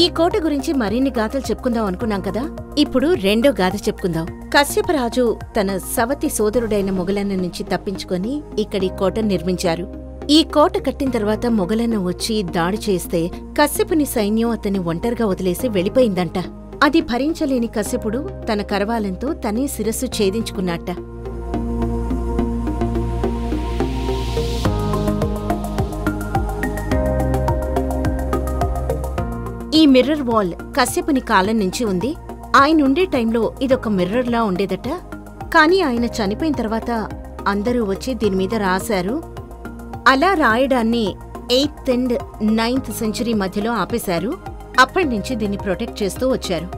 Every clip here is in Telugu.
ఈ కోట గురించి మరిన్ని గాథలు చెప్పుకుందాం అనుకున్నాం కదా, ఇప్పుడు రెండో గాథ చెప్పుకుందాం. కశ్యపరాజు తన సవతి సోదరుడైన మొగలన్న నుంచి తప్పించుకొని ఇక్కడి కోట నిర్మించారు. ఈ కోట కట్టిన తర్వాత మొగలన్న వచ్చి దాడి చేస్తే కశ్యపుని సైన్యం అతన్ని ఒంటరిగా వదిలేసి వెళ్ళిపోయిందంట. అది భరించలేని కశ్యపుడు తన కరవాలంతో తనే శిరస్సు ఛేదించుకున్నట్ట. ఈ మిర్రర్ వాల్ కశ్యపుని కాలం నుంచి ఉంది. ఆయనుండే టైంలో ఇదొక మిర్రర్లా ఉండేదట. కాని ఆయన చనిపోయిన తర్వాత అందరూ వచ్చి దీనిమీద రాశారు. అలా రాయడాన్ని 8th and 9th century మధ్యలో ఆపేశారు. అప్పటినుంచి దీన్ని ప్రొటెక్ట్ చేస్తూ వచ్చారు.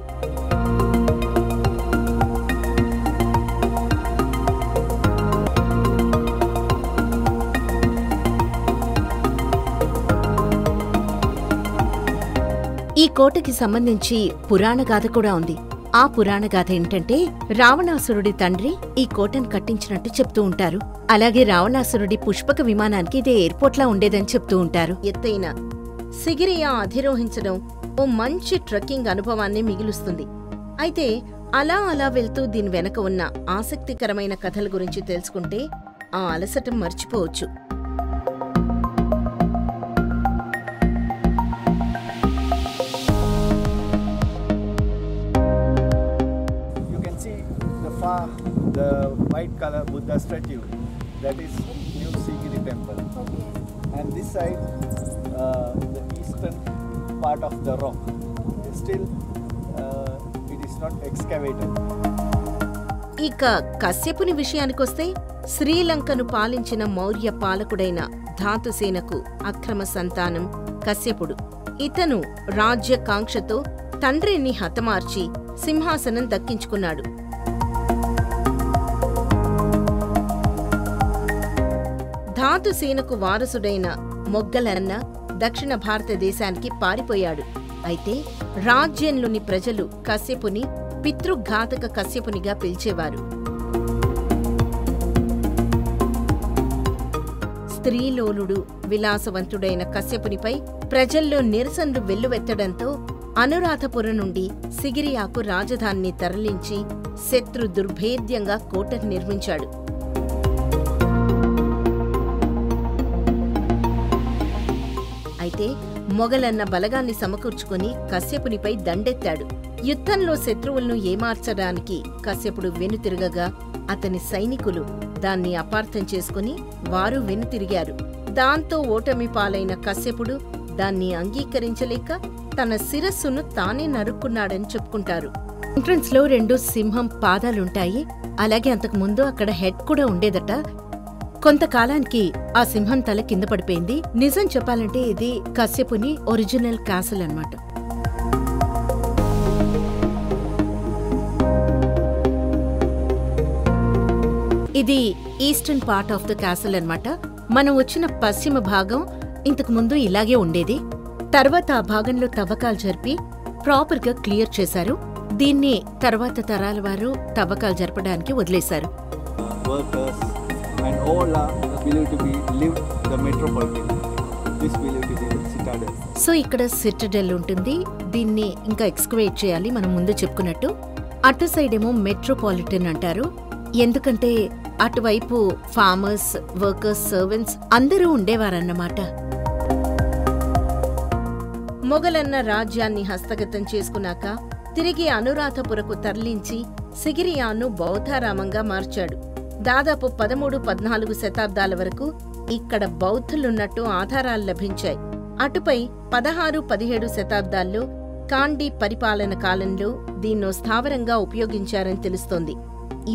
ఈ కోటకి సంబంధించి పురాణగాథ కూడా ఉంది. ఆ పురాణగాథ ఏంటంటే, రావణాసురుడి తండ్రి ఈ కోటను కట్టించినట్టు చెప్తూ ఉంటారు. అలాగే రావణాసురుడి పుష్పక విమానానికి ఇదే ఎయిర్పోర్ట్లా ఉండేదని చెప్తూ ఉంటారు. ఎత్తైన సిగిరియా అధిరోహించడం ఓ మంచి ట్రెక్కింగ్ అనుభవాన్ని మిగులుస్తుంది. అయితే అలా అలా వెళ్తూ దీని వెనక ఉన్న ఆసక్తికరమైన కథల గురించి తెలుసుకుంటే ఆ అలసటం మర్చిపోవచ్చు. The white color Buddha statue, that is New Sigiri temple. Okay. And this side, the eastern part of the rock, still it is not excavated. ఇక కశ్యపుని విషయానికొస్తే, శ్రీలంకను పాలించిన మౌర్య పాలకుడైన ధాతుసేనకు అక్రమ సంతానం కశ్యపుడు. ఇతను రాజ్యకాంక్షతో తండ్రిని హతమార్చి సింహాసనం దక్కించుకున్నాడు. ధాతుసేనకు వారసుడైన మొగ్గలన్న దక్షిణ భారతదేశానికి పారిపోయాడు. అయితే రాజ్యంలోని ప్రజలు కశ్యపుని పితృఘాతక కశ్యపునిగా పిలిచేవారు. స్త్రీలోలుడు విలాసవంతుడైన కశ్యపునిపై ప్రజల్లో నిరసనలు వెల్లువెత్తడంతో అనురాధపురం నుండి సిగిరియాకు రాజధానిని తరలించి శత్రు దుర్భేద్యంగా కోటను నిర్మించాడు. అయితే మొగలన్న బలగాన్ని సమకూర్చుకుని కశ్యపునిపై దండెత్తాడు. యుద్ధంలో శత్రువులను ఏమార్చడానికి కశ్యపుడు వెనుతిరగగా అతని సైనికులు దాన్ని అపార్థం చేసుకుని వారు వెనుతిరిగారు. దాంతో ఓటమి పాలైన కశ్యపుడు దాన్ని అంగీకరించలేక తన శిరస్సును తానే నరుక్కున్నాడని చెప్పుకుంటారు. ఎంట్రన్స్ లో 2 సింహం పాదాలుంటాయి. అలాగే అంతకుముందు అక్కడ హెడ్ కూడా ఉండేదట. కొంతకాలానికి ఆ సింహం తల కింద పడిపోయింది. నిజం చెప్పాలంటే ఇది కశ్యపుని ఒరిజినల్ క్యాసిల్ అన్నమాట. ఇది eastern part of the castle అన్నమాట. మనం వచ్చిన పశ్చిమ భాగం ఇంతకు ముందు ఇలాగే ఉండేది. తర్వాత ఆ భాగంలో తవ్వకాలు జరిపి ప్రాపర్ గా క్లియర్ చేశారు. దీన్ని తర్వాత తరాల వారు తవ్వకాలు జరపడానికి వదిలేశారు. And all are believed to be lived the metropolitan. This believed to be the citadel. So ఇక్కడ సిటడెల్ ఉంటుంది. దీన్ని ఇంకా ఎక్స్కవేట్ చేయాలి. మనం ముందు చెప్పుకున్నట్టు అటు సైడ్ ఏమో మెట్రోపాలిటన్ అంటారు. ఎందుకంటే అటువైపు ఫార్మర్స్, వర్కర్స్, సర్వెంట్స్ అందరూ ఉండేవారన్నమాట. మొగలన్న రాజ్యాన్ని హస్తగతం చేసుకున్నాక తిరిగి అనురాధపురకు తరలించి సిగిరియాను బౌద్ధారామంగా మార్చాడు. దాదాపు 13-14 శతాబ్దాల వరకు ఇక్కడ బౌద్ధులున్నట్టు ఆధారాలు లభించాయి. అటుపై 16-17 శతాబ్దాల్లో కాండీ పరిపాలన కాలంలో దీన్నో స్థావరంగా ఉపయోగించారని తెలుస్తోంది.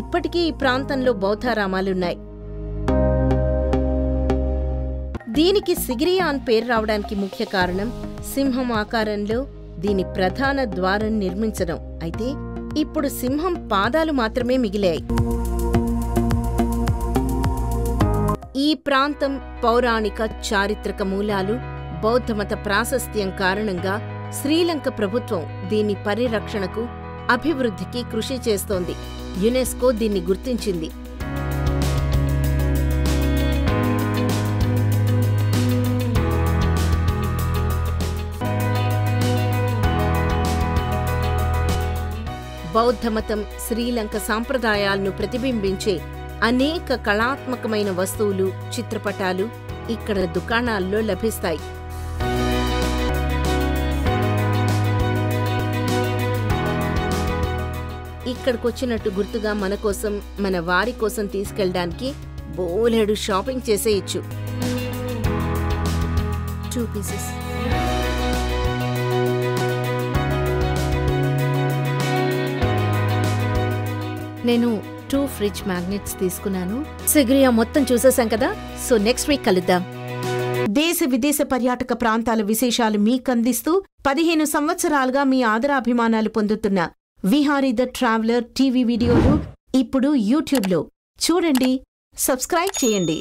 ఇప్పటికీ ఈ ప్రాంతంలో బౌద్ధారామాలున్నాయి. దీనికి సిగిరియాన్ పేరు రావడానికి ముఖ్య కారణం సింహం ఆకారంలో దీని ప్రధాన ద్వారం నిర్మించడం. అయితే ఇప్పుడు సింహం పాదాలు మాత్రమే మిగిలాయి. ఈ ప్రాంతం పౌరాణిక చారిత్రక మూలాలు, బౌద్ధమత ప్రాశస్త్యం కారణంగా శ్రీలంక ప్రభుత్వం దీని పరిరక్షణకు, అభివృద్ధికి కృషి చేస్తోంది. యునెస్కో దీన్ని గుర్తించింది. బౌద్ధమతం, శ్రీలంక సాంప్రదాయాలను ప్రతిబింబించే అనేక కళాత్మకమైన వస్తువులు, చిత్రపటాలు ఇక్కడ దుకాణాల్లో లభిస్తాయి. ఇక్కడికొచ్చినట్టు గుర్తుగా మన కోసం, మన వారి కోసం తీసుకెళ్ళడానికి బోలెడు షాపింగ్ చేసేయచ్చు. 2 pieces. నేను 2 ఫ్రిడ్జ్ మ్యాగ్నెట్స్ తీసుకున్నాను. సిగ్రియా మొత్తం చూసేసాం కదా, సో నెక్స్ట్ వీక్ కలుద్దాం. దేశ విదేశ పర్యాటక ప్రాంతాల విశేషాలు మీకందిస్తూ 15 సంవత్సరాలుగా మీ ఆదరాభిమానాలు పొందుతున్న విహారీ ద ట్రావెలర్ టీవీ వీడియోలు ఇప్పుడు యూట్యూబ్లో చూడండి, సబ్స్క్రైబ్ చేయండి.